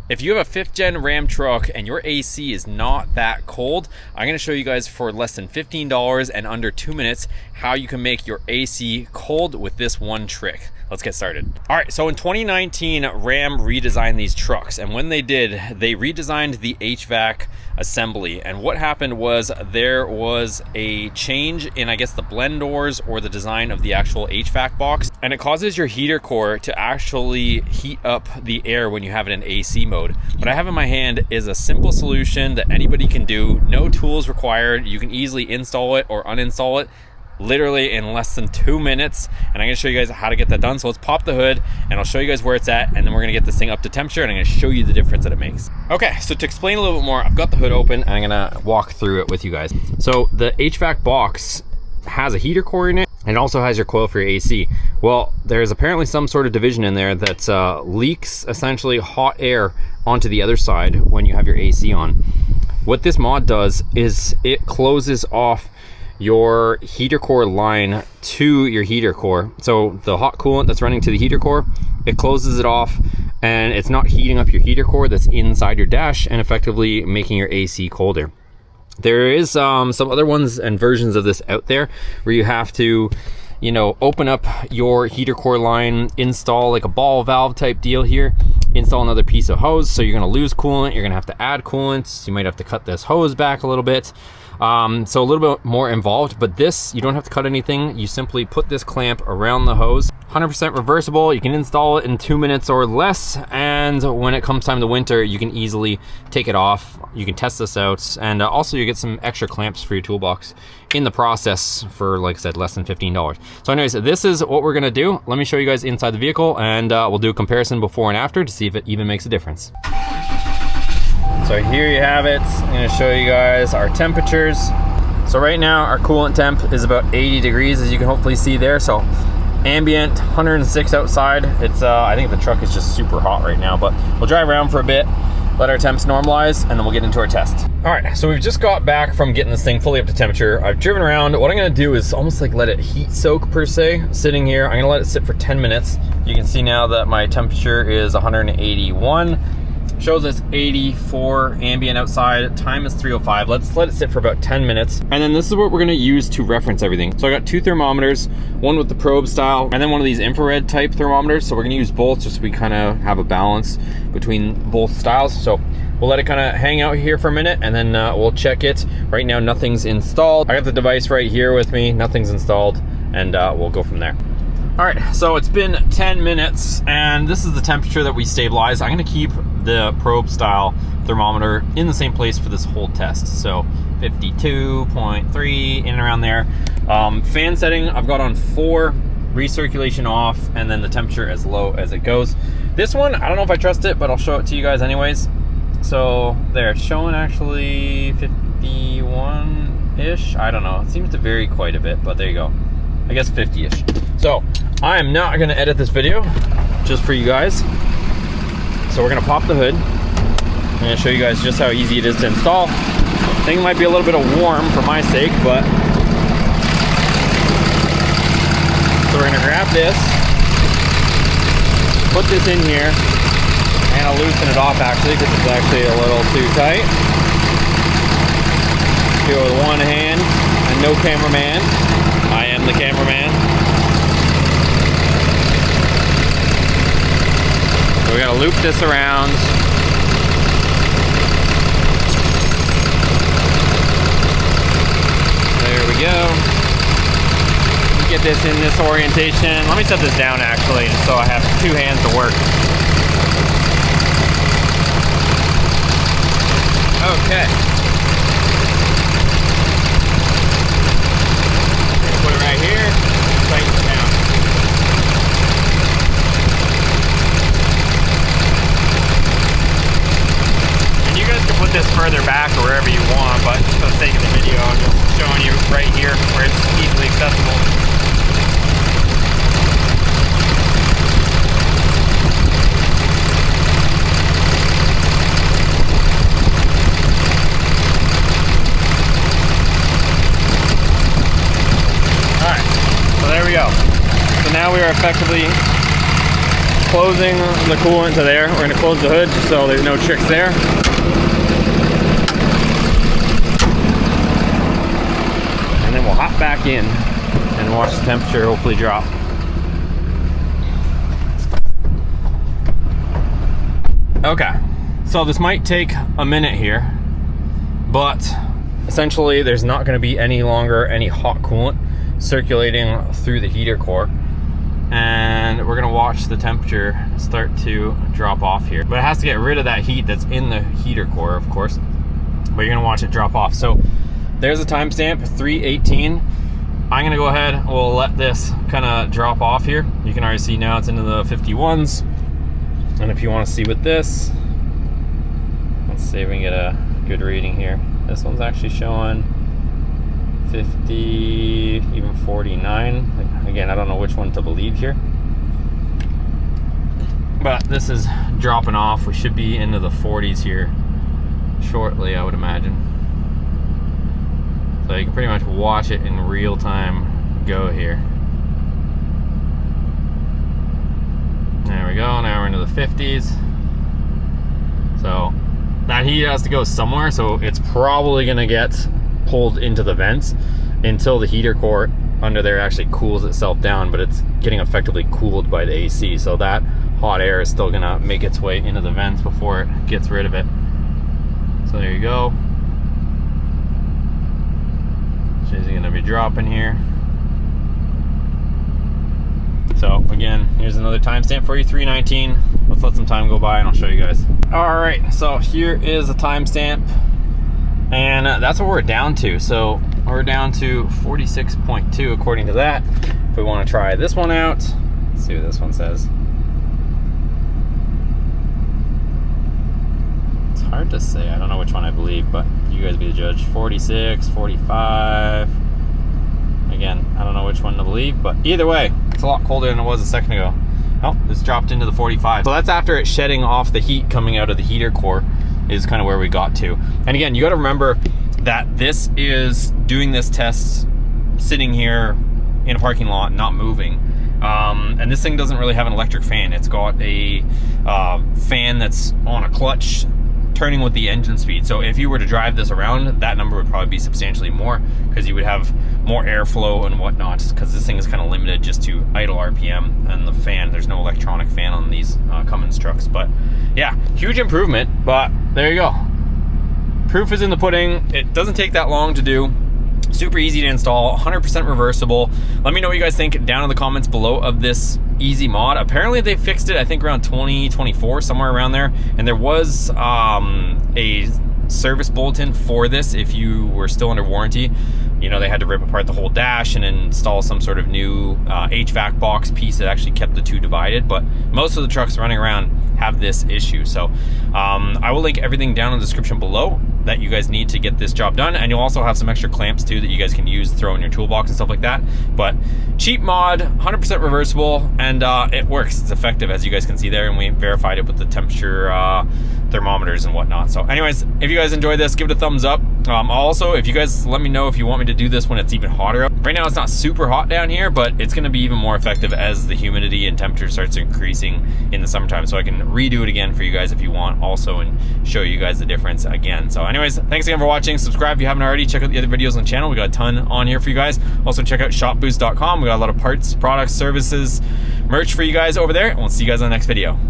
If you have a 5th gen Ram truck and your AC is not that cold, I'm gonna show you guys for less than $15 and under 2 minutes how you can make your AC cold with this one trick. Let's get started. All right, so in 2019, Ram redesigned these trucks, and when they did, they redesigned the HVAC assembly. And what happened was there was a change in, I guess, the blend doors or the design of the actual HVAC box, and it causes your heater core to actually heat up the air when you have it in AC mode. What I have in my hand is a simple solution that anybody can do, no tools required. You can easily install it or uninstall it literally in less than 2 minutes, and I'm gonna show you guys how to get that done. So let's pop the hood and I'll show you guys where it's at, and then we're gonna get this thing up to temperature and I'm gonna show you the difference that it makes. Okay, so to explain a little bit more, I've got the hood open and I'm gonna walk through it with you guys. So the HVAC box has a heater core in it, and it also has your coil for your AC. Well, there's apparently some sort of division in there that leaks essentially hot air onto the other side when you have your AC on. What this mod does is it closes off your heater core line to your heater core. So the hot coolant that's running to the heater core, it closes it off, and it's not heating up your heater core that's inside your dash and effectively making your AC colder. There is some other ones and versions of this out there where you have to, you know, open up your heater core line, install like a ball valve type deal here, install another piece of hose, so you're gonna lose coolant, you're gonna have to add coolant, you might have to cut this hose back a little bit. So a little bit more involved, but this, you don't have to cut anything. You simply put this clamp around the hose. 100% reversible. You can install it in 2 minutes or less, and when it comes time to winter, you can easily take it off. You can test this out, and also you get some extra clamps for your toolbox in the process for, like I said, less than $15. So anyways, this is what we're gonna do. Let me show you guys inside the vehicle, and we'll do a comparison before and after to see if it even makes a difference. So here you have it. I'm gonna show you guys our temperatures. So right now our coolant temp is about 80 degrees, as you can hopefully see there. So ambient, 106 outside. It's I think the truck is just super hot right now, but we'll drive around for a bit, let our temps normalize, and then we'll get into our test. All right, so we've just got back from getting this thing fully up to temperature. I've driven around. What I'm gonna do is almost like let it heat soak per se. Sitting here, I'm gonna let it sit for 10 minutes. You can see now that my temperature is 181. Shows us 84 ambient outside. Time is 3:05. Let's let it sit for about 10 minutes. And then this is what we're gonna use to reference everything. So I got 2 thermometers, one with the probe style, and then one of these infrared type thermometers. So we're gonna use both just so we kind of have a balance between both styles. So we'll let it kind of hang out here for a minute, and then we'll check it. Right now, nothing's installed. I got the device right here with me, nothing's installed, and we'll go from there. All right, so it's been 10 minutes, and this is the temperature that we stabilized. I'm gonna keep the probe style thermometer in the same place for this whole test. So 52.3, in and around there. Fan setting, I've got on 4, recirculation off, and then the temperature as low as it goes. This one, I don't know if I trust it, but I'll show it to you guys anyways. So there, it's showing actually 51-ish. I don't know, it seems to vary quite a bit, but there you go. I guess 50-ish. So I am not gonna edit this video just for you guys. So we're gonna pop the hood. I'm gonna show you guys just how easy it is to install. I think it might be a little bit of warm for my sake, but. So we're gonna grab this, put this in here, and I'll loosen it off actually, because it's actually a little too tight. Do it with one hand, and no cameraman. I am the cameraman. So we gotta loop this around. There we go. Get this in this orientation. Let me set this down actually, so I have 2 hands to work. Okay. Put it right here, tighten it down. And you guys can put this further back or wherever you want, but just for the sake of the video, I'm just showing you right here where it's easily accessible. Alright, so there we go. So now we are effectively closing the coolant to there. We're gonna close the hood so there's no tricks there. And then we'll hop back in and watch the temperature hopefully drop. Okay, so this might take a minute here, but essentially there's not going to be any longer any hot coolant circulating through the heater core, and we're going to watch the temperature start to drop off here. But it has to get rid of that heat that's in the heater core, of course, but you're going to watch it drop off. So there's a timestamp, 3:18. I'm going to go ahead, we'll let this kind of drop off here. You can already see now it's into the 51s. And if you want to see with this, let's see if we can get a good reading here. This one's actually showing 50, even 49. Again, I don't know which one to believe here. But this is dropping off. We should be into the 40s here shortly, I would imagine. So you can pretty much watch it in real time go here. There we go, now we're into the 50s. So that heat has to go somewhere, so it's probably gonna get pulled into the vents until the heater core under there actually cools itself down, but it's getting effectively cooled by the AC. So that hot air is still gonna make its way into the vents before it gets rid of it. So there you go. She's gonna be dropping here. So again, here's another timestamp for you, 3:19. Let's let some time go by and I'll show you guys. All right, so here is a timestamp, and that's what we're down to. So we're down to 46.2 according to that. If we want to try this one out, let's see what this one says. It's hard to say, I don't know which one I believe, but you guys be the judge. 46, 45. Again, I don't know which one to believe, but either way, it's a lot colder than it was a second ago. Oh, it's dropped into the 45. So that's after it shedding off the heat coming out of the heater core is kind of where we got to. And again, you got to remember that this is doing this test sitting here in a parking lot, not moving. And this thing doesn't really have an electric fan. It's got a fan that's on a clutch turning with the engine speed. So if you were to drive this around, that number would probably be substantially more, because you would have more airflow and whatnot, because this thing is kind of limited just to idle RPM and the fan. There's no electronic fan on these Cummins trucks. But yeah, huge improvement, but there you go. Proof is in the pudding. It doesn't take that long to do. Super easy to install, 100% reversible. Let me know what you guys think down in the comments below of this easy mod. Apparently they fixed it, I think around 2024, somewhere around there. And there was a service bulletin for this if you were still under warranty. You know, they had to rip apart the whole dash and install some sort of new HVAC box piece that actually kept the two divided. But most of the trucks running around have this issue. So I will link everything down in the description below that you guys need to get this job done. And you'll also have some extra clamps too that you guys can use, throw in your toolbox and stuff like that. But cheap mod, 100% reversible, and it works. It's effective, as you guys can see there, and we verified it with the temperature thermometers and whatnot. So anyways, if you guys enjoyed this, give it a thumbs up. Also, if you guys let me know if you want me to do this when it's even hotter up. Right now it's not super hot down here, but it's gonna be even more effective as the humidity and temperature starts increasing in the summertime. So I can redo it again for you guys if you want also, and show you guys the difference again. So anyways, thanks again for watching. Subscribe if you haven't already. Check out the other videos on the channel. We got a ton on here for you guys. Also check out shopboost.com. We got a lot of parts, products, services, merch for you guys over there, and we'll see you guys on the next video.